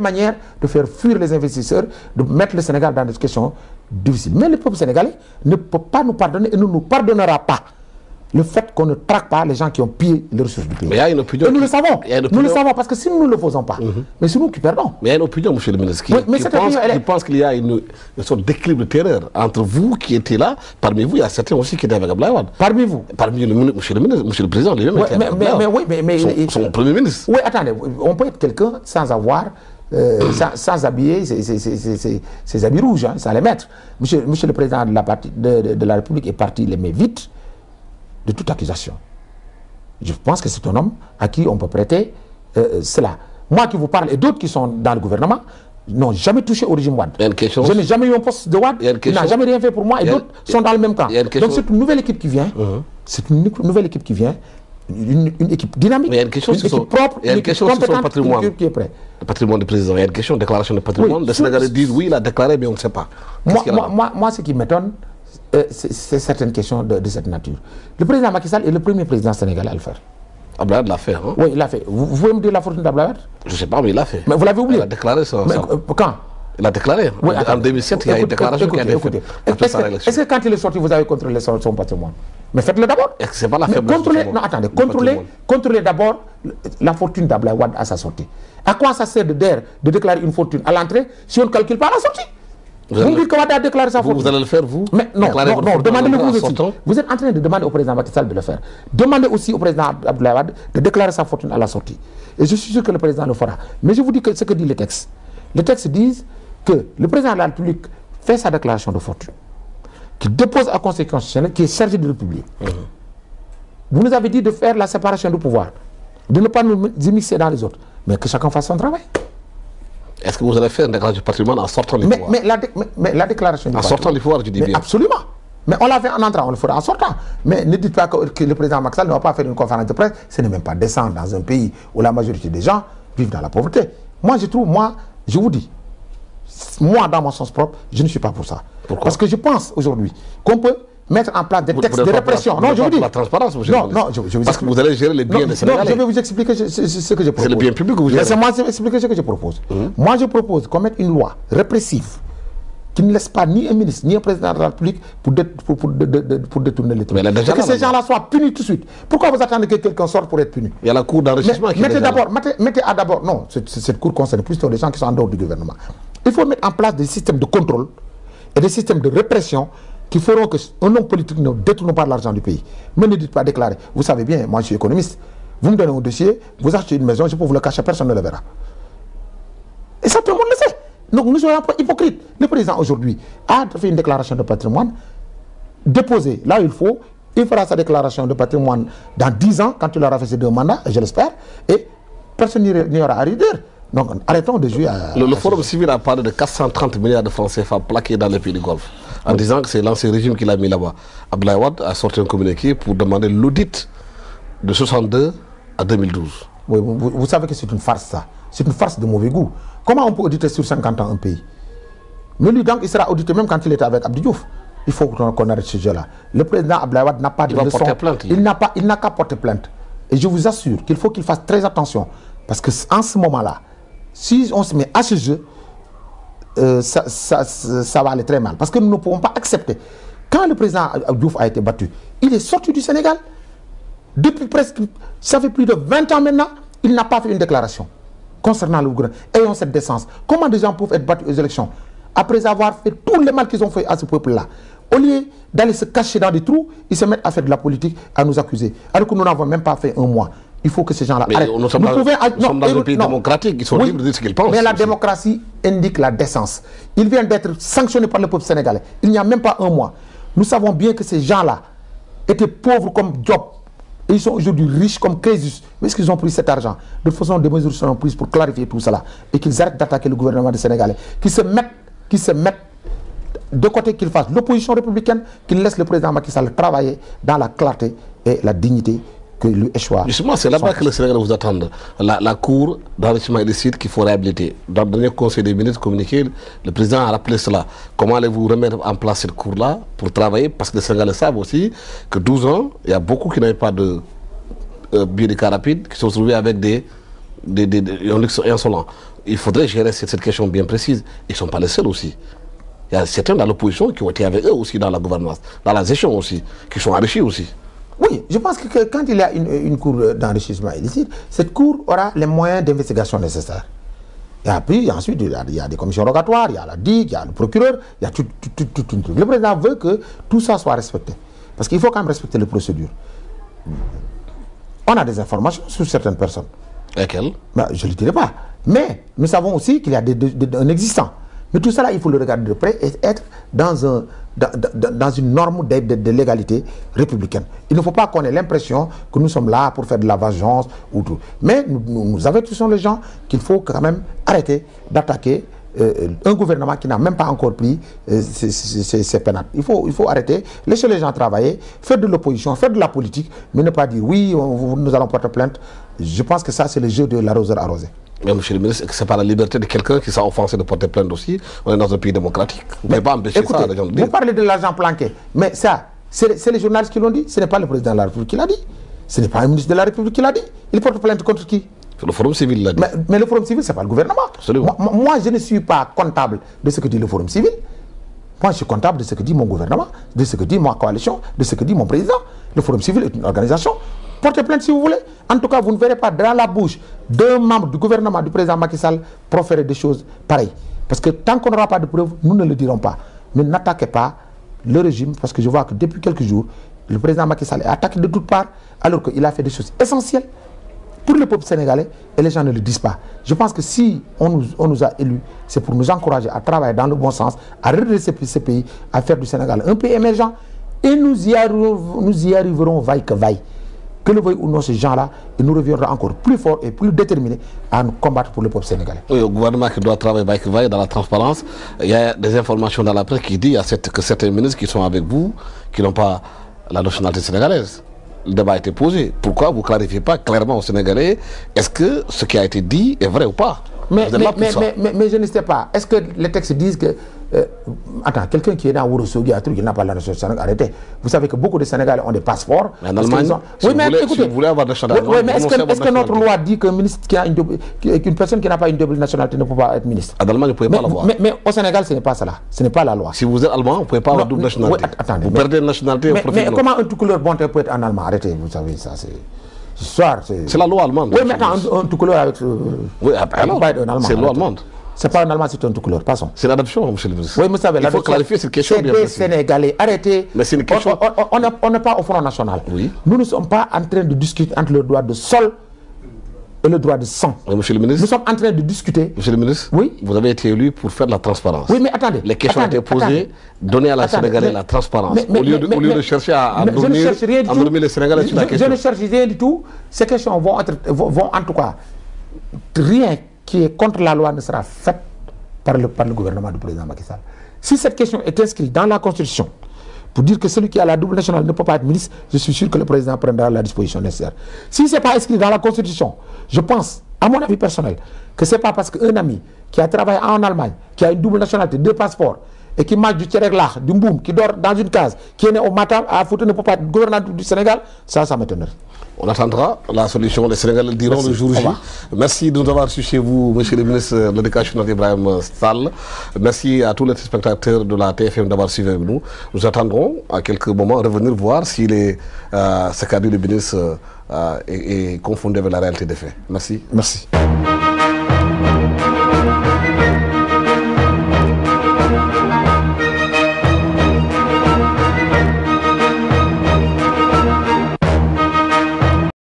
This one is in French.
manière de faire fuir les investisseurs, de mettre le Sénégal dans des questions difficiles. Mais le peuple sénégalais ne peut pas nous pardonner et ne nous pardonnera pas le fait qu'on ne traque pas les gens qui ont pillé les ressources du pays. Mais il y a une opinion. Et nous le savons. Nous le savons parce que si nous ne le faisons pas, mais c'est nous qui perdons. Mais il y a une opinion, monsieur le ministre, qui pense qu'il y a une sorte d'équilibre de terreur entre vous qui étiez là. Parmi vous, il y a certains aussi qui étaient avec Abdoulaye Wade. Parmi vous. Parmi monsieur le ministre, monsieur le président, les mêmes étaient son premier ministre. Oui, attendez, on peut être quelqu'un sans avoir... sans habiller ses habits rouges, hein, sans les mettre. Monsieur le président de la République est parti les mains vides de toute accusation. Je pense que c'est un homme à qui on peut prêter cela. Moi qui vous parle et d'autres qui sont dans le gouvernement n'ont jamais touché au régime Wade. Je n'ai jamais eu un poste de Wade, il n'a jamais rien fait pour moi et d'autres sont dans le même camp. Donc c'est une nouvelle équipe qui vient, c'est une nouvelle équipe qui vient, une équipe dynamique, mais il y a une question une équipe propre, une équipe compétente qui est prête. Le patrimoine du président, il y a une question de déclaration de patrimoine. Les Sénégalais disent oui, il a déclaré, mais on ne sait pas. Moi, ce qui m'étonne, c'est certaines questions de cette nature. Le président Macky Sall est le premier président sénégalais à le faire. Abdoulaye Wade l'a fait, hein? Oui, il l'a fait. Vous pouvez me dire la fortune d'Abdoulaye Wade? Je ne sais pas, mais il l'a fait. Mais vous l'avez oublié? Il a déclaré ça. Quand? Il a déclaré. Oui, en 2007, il y a une déclaration qui a été faite. Est-ce que quand il est sorti, vous avez contrôlé son patrimoine? Mais faites-le d'abord. C'est pas la faiblesse. Non, attendez. Contrôlez d'abord la fortune d'Abdoulaye Wade à sa sortie. À quoi ça sert de déclarer une fortune à l'entrée si on ne calcule pas à la sortie? Vous me dites qu'on va déclarer sa fortune. Vous allez le faire, vous? Mais non, demandez-le vous aussi. Vous êtes en train de demander au président Macky Sall de le faire. Demandez aussi au président Abdoulaye Wade de déclarer sa fortune à la sortie. Et je suis sûr que le président le fera. Mais je vous dis que ce que dit le texte. Les textes disent que le président de la République fait sa déclaration de fortune, qui dépose à Conseil constitutionnel, qui est chargé de le publier. Vous nous avez dit de faire la séparation du pouvoir, de ne pas nous immiscer dans les autres, mais que chacun fasse son travail. Est-ce que vous allez faire une déclaration du patrimoine en sortant du pouvoir? Mais la déclaration du patrimoine... En sortant du pouvoir, je dis bien. Absolument. Mais on l'a fait en entrant, on le fera en sortant. Mais ne dites pas que le président Macky Sall ne va pas faire une conférence de presse. Ce n'est même pas décent dans un pays où la majorité des gens vivent dans la pauvreté. Moi, je vous dis, moi, dans mon sens propre, je ne suis pas pour ça. Pourquoi? Parce que je pense aujourd'hui qu'on peut mettre en place des textes de répression. Non, je vous dis. La transparence, monsieur. Non, je vous parce que vous allez gérer les biens des Sénégalais. Non, je vais vous expliquer ce que je propose. C'est le bien public que vous gérez. Laissez-moi expliquer ce que je propose. Moi, je propose qu'on mette une loi répressive qui ne laisse pas ni un ministre, ni un président de la République pour détourner les trucs. Et que ces gens-là soient punis tout de suite. Pourquoi vous attendez que quelqu'un sorte pour être puni? Il y a la cour d'enrichissement qui mettez d'abord, non, cette cour concerne plutôt les gens qui sont en dehors du gouvernement. Il faut mettre en place des systèmes de contrôle et des systèmes de répression qui feront qu'un homme politique ne détourne pas l'argent du pays. Mais ne dites pas déclarer. Vous savez bien, moi je suis économiste. Vous me donnez un dossier, vous achetez une maison, je peux vous le cacher, personne ne le verra. Et ça, tout le monde le sait. Donc nous soyons pas hypocrites. Le président aujourd'hui a fait une déclaration de patrimoine déposée là où il faut. Il fera sa déclaration de patrimoine dans 10 ans, quand il aura fait ses 2 mandats, je l'espère, et personne n'y aura à redire. Donc arrêtons de jouer à... Le Forum civil a parlé de 430 milliards de francs CFA plaqués dans les pays du Golfe, en disant que c'est l'ancien régime qui l'a mis là-bas. Abdoulaye Wade a sorti un communiqué pour demander l'audit de 62 à 2012. Oui, vous savez que c'est une farce, ça. C'est une farce de mauvais goût. Comment on peut auditer sur 50 ans un pays? Mais lui, donc, il sera audité même quand il était avec Abdou Diouf. Il faut qu'on arrête ce jeu-là. Le président Abdoulaye Wade n'a pas de leçon. Il n'a qu'à porter plainte. Et je vous assure qu'il faut qu'il fasse très attention. Parce qu'en ce moment-là, si on se met à ce jeu, ça va aller très mal. Parce que nous ne pouvons pas accepter. Quand le président Abdou Diouf a été battu, il est sorti du Sénégal. Depuis presque, ça fait plus de 20 ans maintenant, il n'a pas fait une déclaration concernant le gouvernement. Ayons cette décence. Comment des gens peuvent être battus aux élections après avoir fait tout le mal qu'ils ont fait à ce peuple-là? Au lieu d'aller se cacher dans des trous, ils se mettent à faire de la politique, à nous accuser. Alors que nous n'avons même pas fait un mois. Il faut que ces gens-là arrêtent. Nous sommes dans un pays démocratique, ils sont libres de dire ce qu'ils pensent. Mais la démocratie indique la décence. Il vient d'être sanctionné par le peuple sénégalais. Il n'y a même pas un mois. Nous savons bien que ces gens-là étaient pauvres comme Job. Et ils sont aujourd'hui riches comme Crésus. Mais est-ce qu'ils ont pris cet argent? De toute façon, des mesures seront prises pour clarifier tout cela. Et qu'ils arrêtent d'attaquer le gouvernement du Sénégalais. Qu'ils se mettent de côté, qu'ils fassent l'opposition républicaine, qu'ils laissent le président Macky Sall travailler dans la clarté et la dignité que lui échoue. Justement, c'est là-bas que le Sénégal vous attend. La cour d'enrichissement illicite qu'il faut réhabiliter. Dans le dernier conseil des ministres communiqué, le président a rappelé cela. Comment allez-vous remettre en place cette cour-là pour travailler? Parce que les Sénégalais savent aussi que 12 ans, il y a beaucoup qui n'avaient pas de billets de car rapide, qui se sont retrouvés avec des luxe insolents. il faudrait gérer cette question bien précise. Ils ne sont pas les seuls aussi. Il y a certains dans l'opposition qui ont été avec eux aussi dans la gouvernance, dans la gestion aussi, qui sont enrichis aussi. Oui, je pense que quand il y a une cour d'enrichissement illicite, cette cour aura les moyens d'investigation nécessaires. Et puis ensuite, il y a des commissions rogatoires, il y a la DIC, il y a le procureur, il y a tout un truc. Le président veut que tout ça soit respecté. Parce qu'il faut quand même respecter les procédures. On a des informations sur certaines personnes. Lesquelles? Ben, je ne le dirai pas. Mais nous savons aussi qu'il y a un existant. Mais tout cela, il faut le regarder de près et être dans une norme de légalité républicaine. Il ne faut pas qu'on ait l'impression que nous sommes là pour faire de la vengeance ou tout. Mais nous avertissons les gens qu'il faut quand même arrêter d'attaquer un gouvernement qui n'a même pas encore pris ses pénates. Il faut arrêter, laisser les gens travailler, faire de l'opposition, faire de la politique, mais ne pas dire oui, nous allons porter plainte. Je pense que ça, c'est le jeu de l'arroseur arrosé. Mais monsieur le ministre, c'est pas la liberté de quelqu'un qui s'est offensé de porter plainte aussi. On est dans un pays démocratique. Vous ne pouvez pas empêcher écoutez, ça, les gens de dire. Vous parlez de l'argent planqué, mais ça, c'est les journalistes qui l'ont dit, ce n'est pas le président de la République qui l'a dit. Ce n'est pas un ministre de la République qui l'a dit. Il porte plainte contre qui? Le Forum civil l'a dit. Mais le Forum civil, ce n'est pas le gouvernement. Moi, je ne suis pas comptable de ce que dit le Forum civil. Moi, je suis comptable de ce que dit mon gouvernement, de ce que dit ma coalition, de ce que dit mon président. Le Forum civil est une organisation. Portez plainte si vous voulez. En tout cas, vous ne verrez pas dans la bouche d'un membre du gouvernement du président Macky Sall proférer des choses pareilles. Parce que tant qu'on n'aura pas de preuves, nous ne le dirons pas. Mais n'attaquez pas le régime, parce que je vois que depuis quelques jours, le président Macky Sall est attaqué de toutes parts, alors qu'il a fait des choses essentielles pour le peuple sénégalais, et les gens ne le disent pas. Je pense que si on nous a élus, c'est pour nous encourager à travailler dans le bon sens, à redresser ce pays, à faire du Sénégal un pays émergent, et nous y arriverons vaille que vaille. Que le veuille ou non ces gens-là, et nous reviendrons encore plus forts et plus déterminés à nous combattre pour le peuple sénégalais. Oui, au gouvernement qui doit travailler vaille que vaille dans la transparence. Il y a des informations dans la presse qui disent que certains ministres qui sont avec vous, qui n'ont pas la nationalité sénégalaise. Le débat a été posé. Pourquoi vous ne clarifiez pas clairement aux Sénégalais, est-ce que ce qui a été dit est vrai ou pas? Mais je ne sais pas. Est-ce que les textes disent que... attends, quelqu'un qui est dans Ourossogui, il n'a pas la nationalité sénégalaise. Arrêtez. Vous savez que beaucoup de Sénégalais ont des passeports. Mais en Allemagne, si vous voulez avoir la nationalité... Oui, mais est-ce que notre loi dit qu'une personne qui n'a pas une double nationalité ne peut pas être ministre? En Allemagne, vous ne pouvez pas l'avoir. Mais au Sénégal, ce n'est pas cela. Ce n'est pas la loi. Si vous êtes allemand, vous ne pouvez pas avoir double nationalité. Vous perdez une nationalité au profit de l'autre. Mais comment un tout couleur bon peut être en allemand? Arrêtez, vous savez, ça c'est... C'est la loi allemande. Oui, mais attends, un tout couleur avec... Oui, c'est la loi allemande. C'est pas un Allemand, c'est un tout couleur. Passons. C'est l'adoption, monsieur le ministre. Oui, mais vous savez, il faut clarifier cette question bien précise. Sénégalais, arrêtez. Mais c'est une question... On n'est pas au Front National. Oui. Nous ne sommes pas en train de discuter entre le droit de sol et le droit de sang. Oui, monsieur le ministre. Nous sommes en train de discuter... Monsieur le ministre, oui. Vous avez été élu pour faire de la transparence. Oui, mais attendez. Les questions ont été posées, donner à la Sénégalais la transparence. Au lieu de chercher à dormir les Sénégalais sur la question. Je ne cherche rien du tout. Ces questions vont en tout cas... Rien qui est contre la loi ne sera fait par le gouvernement du président Macky Sall. Si cette question est inscrite dans la Constitution, pour dire que celui qui a la double nationale ne peut pas être ministre, je suis sûr que le président prendra la disposition nécessaire. Si ce n'est pas inscrit dans la Constitution, je pense, à mon avis personnel, que ce n'est pas parce qu'un ami qui a travaillé en Allemagne, qui a une double nationalité, 2 passeports, et qui mange du tchéréglach, du mboum, qui dort dans une case, qui est né au Matam, à Fouta, ne peut pas être gouverneur du Sénégal, ça m'étonnerait. On attendra la solution. Les Sénégalais le diront le jour J. Merci de nous avoir reçu chez vous, monsieur le ministre de l'Éducation Ibrahim Sall. Merci à tous les spectateurs de la TFM d'avoir suivi avec nous. Nous attendrons à quelques moments revenir voir si ce qu'a dit le ministre est confondé avec la réalité des faits. Merci. Merci.